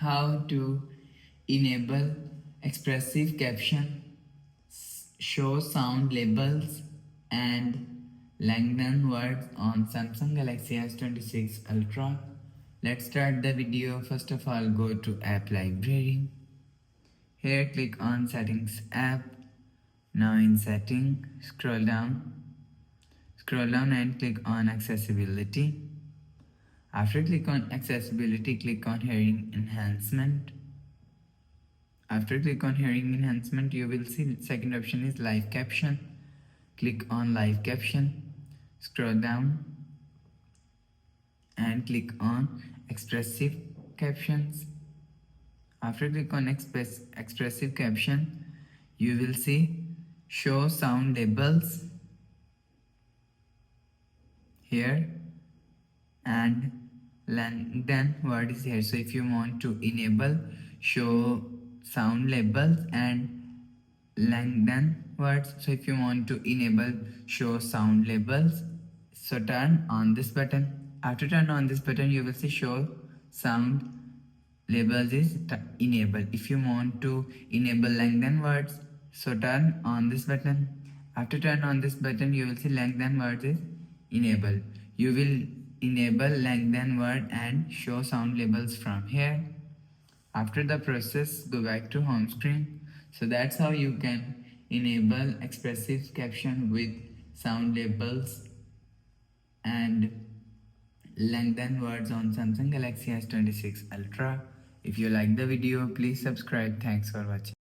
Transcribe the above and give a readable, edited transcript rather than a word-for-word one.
how to enable expressive caption, show sound labels, and lengthen words on Samsung Galaxy S26 Ultra. Let's start the video. First of all, go to App Library. Here click on Settings app. Now in Setting, scroll down and click on Accessibility. After click on Accessibility, click on Hearing Enhancement. After click on Hearing Enhancement, you will see second option is Live Caption. Click on Live Caption. Scroll down and click on Expressive Captions. After click on Expressive Caption, you will see Show Sound Labels here and lengthen word is here. So if you want to enable show sound labels and lengthen words, so if you want to enable show sound labels, so turn on this button. After turn on this button, you will see show sound labels is enabled. If you want to enable lengthen words, so turn on this button. After turn on this button, you will see lengthen words is enabled. You will enable lengthen word and show sound labels from here. After the process, go back to home screen. So that's how you can enable expressive caption with sound labels and lengthen words on Samsung Galaxy S26 Ultra. If you like the video, please subscribe. Thanks for watching.